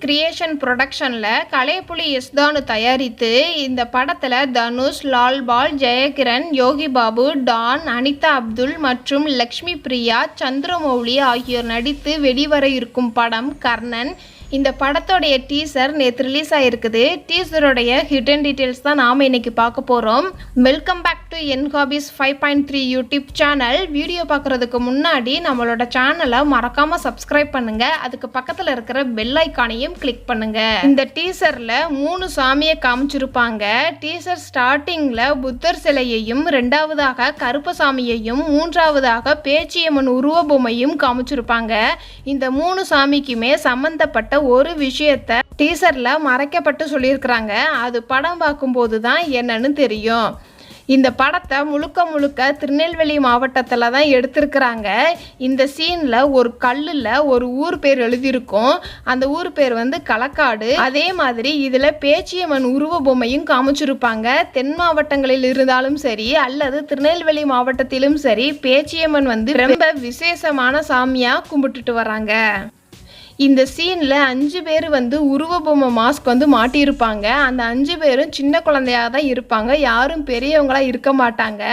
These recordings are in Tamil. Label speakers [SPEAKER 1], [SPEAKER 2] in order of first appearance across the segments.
[SPEAKER 1] கிரியேஷன் ப்ரொடக்ஷனில் கலைப்புலி எஸ்தானு தயாரித்து இந்த படத்தில் தனுஷ், லால்பால், ஜெயகிரண், யோகி பாபு, டான், அனிதா அப்துல் மற்றும் லக்ஷ்மி பிரியா, சந்திரமௌலி ஆகியோர் நடித்து வெளிவர இருக்கும் படம் கர்ணன். இந்த படத்தோடைய டீசர் நேற்று ரிலீஸ் ஆகிருக்குது. டீசருடைய ஹிடன் டீட்டெயில்ஸ் தான் நாம் இன்னைக்கு பார்க்க போகிறோம். வெல்கம் பேக் டு என் ஹாபிஸ் 5.3 யூடியூப் சேனல். வீடியோ பார்க்குறதுக்கு முன்னாடி நம்மளோட சேனலை மறக்காமல் சப்ஸ்கிரைப் பண்ணுங்கள். அதுக்கு பக்கத்தில் இருக்கிற பெல் ஐக்கானையும் கிளிக் பண்ணுங்கள். இந்த டீசரில் 3 சாமியை காமிச்சிருப்பாங்க. டீசர் ஸ்டார்டிங்கில் புத்தர் சிலையையும், 2வதாக கருப்பசாமியையும், 3வதாக பேச்சியம்மன் உருவபொம்மையும் காமிச்சிருப்பாங்க. இந்த 3 சாமிக்குமே சம்பந்தப்பட்ட ஒரு விஷயத்தை டீசர்ல மறைக்கப்பட்டு சொல்லியிருக்கிறாங்க. அது படம் பார்க்கும்போது தான் என்னன்னு தெரியும். இந்த படத்தை முழுக்க திருநெல்வேலி மாவட்டத்தில் தான் எடுத்திருக்கிறாங்க. இந்த சீனில் ஒரு கல்லில் ஒரு ஊர் பேர் எழுதியிருக்கும். அந்த ஊர் பேர் களக்காடு. அதே மாதிரி இதில் பேச்சியம்மன் உருவ பொம்மையும் காமிச்சிருப்பாங்க. தென் மாவட்டங்களில் இருந்தாலும் சரி அல்லது திருநெல்வேலி மாவட்டத்திலும் சரி, பேச்சியம்மன் ரொம்ப விசேஷமான சாமியாக கும்பிட்டுட்டு வராங்க. இந்த சீனில் 5 பேர் உருவபொம்மை மாஸ்க் மாட்டியிருப்பாங்க. அந்த 5 பேரும் சின்ன குழந்தையாக தான் இருப்பாங்க. யாரும் பெரியவங்களாக இருக்க மாட்டாங்க.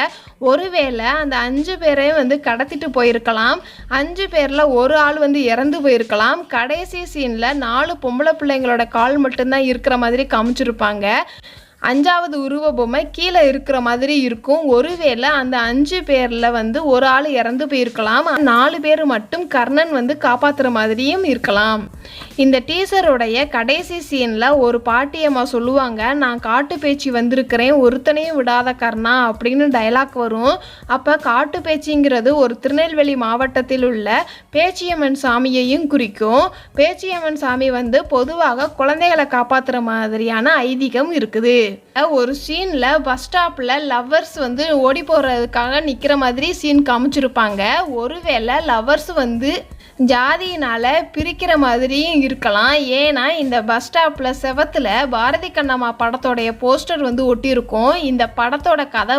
[SPEAKER 1] ஒருவேளை அந்த 5 பேரையும் கடத்திட்டு போயிருக்கலாம். 5 பேரில் ஒரு ஆள் இறந்து போயிருக்கலாம். கடைசி சீனில் 4 பொம்பளை பிள்ளைங்களோட கால் மட்டும்தான் இருக்கிற மாதிரி காமிச்சிருப்பாங்க. 5வது உருவ பொம்மை கீழே இருக்கிற மாதிரி இருக்கும். ஒருவேளை அந்த 5 பேரில் ஒரு ஆள் இறந்து போயிருக்கலாம். 4 பேர் மட்டும் கர்ணன் காப்பாற்றுற மாதிரியும் இருக்கலாம். இந்த டீசருடைய கடைசி சீனில் ஒரு பாட்டியம்மா சொல்லுவாங்க, நான் காட்டு பேச்சு வந்திருக்கிறேன், ஒருத்தனையும் விடாத கர்ணா அப்படின்னு டைலாக் வரும். அப்போ காட்டு பேச்சிங்கிறது ஒரு திருநெல்வேலி மாவட்டத்தில் உள்ள பேச்சியம்மன் சாமியையும் குறிக்கும். பேச்சியம்மன் சாமி பொதுவாக குழந்தைகளை காப்பாற்றுற மாதிரியான ஐதீகம் இருக்குது. ஒரு சீன்ல பஸ் ஸ்டாப்ல லவ்வர்ஸ் ஓடி போறதுக்காக நிக்கிற மாதிரி சீன் காமிச்சிருப்பாங்க. ஒருவேளை லவ்வர்ஸ் ஜாதியினால பிரிக்கிற மாதிரியும் இருக்கலாம். ஏன்னா இந்த பஸ் ஸ்டாப்ல செவத்துல பாரதி கண்ணம்மா படத்தோடைய போஸ்டர் ஒட்டியிருக்கும். இந்த படத்தோட கதை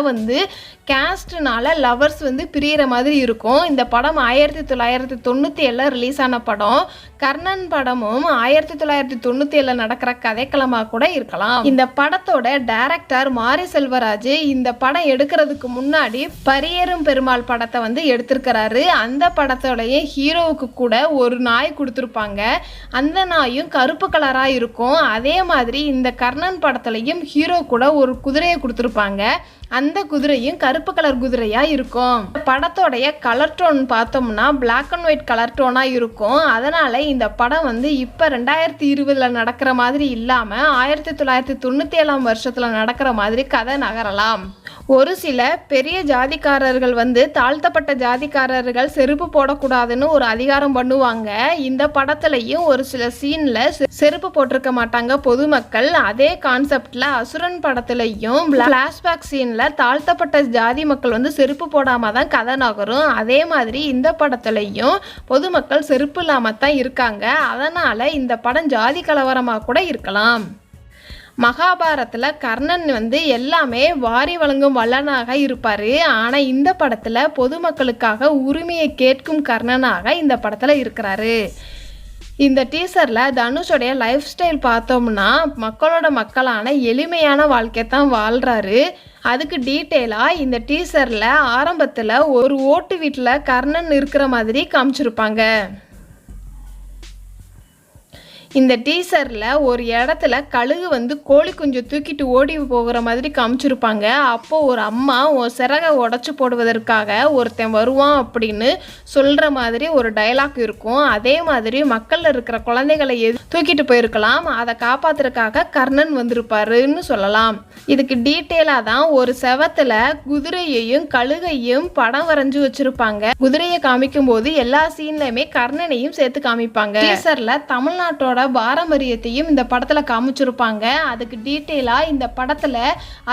[SPEAKER 1] கேஸ்ட்னால லவர்ஸ் பிரியிற மாதிரி இருக்கும். இந்த படம் 1997 ரிலீஸ் ஆன படம். கர்ணன் படமும் 1997 நடக்கிற கதைக்களமாக கூட இருக்கலாம். இந்த படத்தோட டைரக்டர் மாரி செல்வராஜ் இந்த படம் எடுக்கிறதுக்கு முன்னாடி பரியேறும் பெருமாள் படத்தை எடுத்திருக்கிறாரு. அந்த படத்தோடைய ஹீரோவுக்கு கூட ஒரு நாய் கொடுத்துருப்பாங்க. அந்த நாயும் கருப்பு கலராக இருக்கும். அதே மாதிரி இந்த கர்ணன் படத்துலையும் ஹீரோ கூட ஒரு குதிரையை கொடுத்துருப்பாங்க. அந்த குதிரையும் கருப்பு கலர் குதிரையா இருக்கும். படத்தோடைய கலர் டோன் பார்த்தோம்னா பிளாக் அண்ட் ஒயிட் கலர் டோனா இருக்கும். அதனால இந்த படம் இப்ப 2020 நடக்கிற மாதிரி இல்லாம 1997 வருஷத்துல நடக்கிற மாதிரி கதை நகரலாம். ஒரு சில பெரிய ஜாதிக்காரர்கள் தாழ்த்தப்பட்ட ஜாதிக்காரர்கள் செருப்பு போடக்கூடாதுன்னு ஒரு அதிகாரம் பண்ணுவாங்க. இந்த படத்துலையும் ஒரு சில சீன்ல செருப்பு போட்டிருக்க மாட்டாங்க பொதுமக்கள். அதே கான்செப்ட்ல அசுரன் படத்துலையும் பிளாஷ்பேக் சீன்ல தாழ்த்தப்பட்ட ஜாதி மக்கள் செருப்பு போடாம தான் கதை நகரும். அதே மாதிரி இந்த படத்துலையும் பொதுமக்கள் செருப்பு இல்லாம தான் இருக்காங்க. அதனால இந்த படம் ஜாதி கலவரமாக கூட இருக்கலாம். மகாபாரத்தில் கர்ணன் எல்லாமே வாரி வழங்கும் வல்லனாக இருப்பார். ஆனால் இந்த படத்தில் பொதுமக்களுக்காக உரிமையை கேட்கும் கர்ணனாக இந்த படத்தில் இருக்கிறாரு. இந்த டீசரில் தனுஷோடைய லைஃப் ஸ்டைல் பார்த்தோம்னா மக்களான எளிமையான வாழ்க்கை தான் வாழ்கிறாரு. அதுக்கு டீட்டெயிலாக இந்த டீசரில் ஆரம்பத்தில் ஒரு ஓட்டு வீட்டில் கர்ணன் இருக்கிற மாதிரி காமிச்சிருப்பாங்க. இந்த டீசரில் ஒரு இடத்துல கழுகு கோழி குஞ்சு தூக்கிட்டு ஓடி போகிற மாதிரி காமிச்சிருப்பாங்க. அப்போது ஒரு அம்மா சிறகை உடச்சி போடுவதற்காக ஒருத்தன் வருவான் அப்படின்னு சொல்கிற மாதிரி ஒரு டைலாக் இருக்கும். அதே மாதிரி மக்களில் இருக்கிற குழந்தைகளை தூக்கிட்டு போயிருக்கலாம். அதை காப்பாற்றுறதுக்காக கர்ணன் வந்திருப்பாருன்னு சொல்லலாம். இதுக்கு டீட்டெயிலாக தான் ஒரு செவத்தில் குதிரையையும் கழுகையும் படம் வரைஞ்சி வச்சுருப்பாங்க. குதிரையை காமிக்கும் போது எல்லா சீன்லையுமே கர்ணனையும் சேர்த்து காமிப்பாங்க. டீசரில் தமிழ்நாட்டோட பாரம்பரியத்தையும் இந்த படத்துல காமிச்சிருப்பாங்க. அதுக்கு டீட்டெயிலா இந்த படத்துல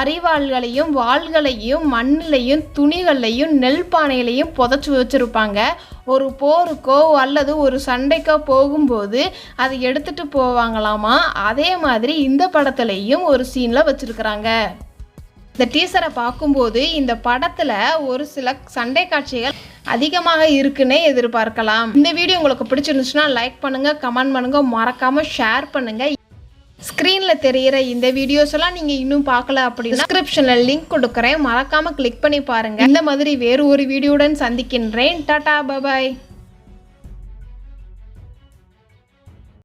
[SPEAKER 1] அரிவாள்களையும் வாள்களையும் மண்ணிலையும் துணிகளையும் நெல் பானைகளையும் புதைச்சு வச்சிருப்பாங்க. ஒரு போருக்கோ அல்லது ஒரு சண்டைக்கோ போகும்போது அதை எடுத்துட்டு போவாங்களாமா. அதே மாதிரி இந்த படத்துலையும் ஒரு சீன்ல வச்சிருக்கிறாங்க. இந்த டீசரை பார்க்கும்போது இந்த படத்தில் ஒரு சில சண்டை காட்சிகள் அதிகமாக இருக்குன்னே எதிர்பார்க்கலாம். இந்த வீடியோ உங்களுக்கு பிடிச்சிருந்துச்சுன்னா லைக் பண்ணுங்கள், கமெண்ட் பண்ணுங்கள், மறக்காமல் ஷேர் பண்ணுங்கள். ஸ்க்ரீனில் தெரிகிற இந்த வீடியோஸ் எல்லாம் நீங்கள் இன்னும் பார்க்கல அப்படின்னா டிஸ்கிரிப்ஷனில் லிங்க் கொடுக்குறேன், மறக்காமல் கிளிக் பண்ணி பாருங்கள். இந்த மாதிரி வேறு ஒரு வீடியோவுடன் சந்திக்கின்றேன். டாடா, பபாய்.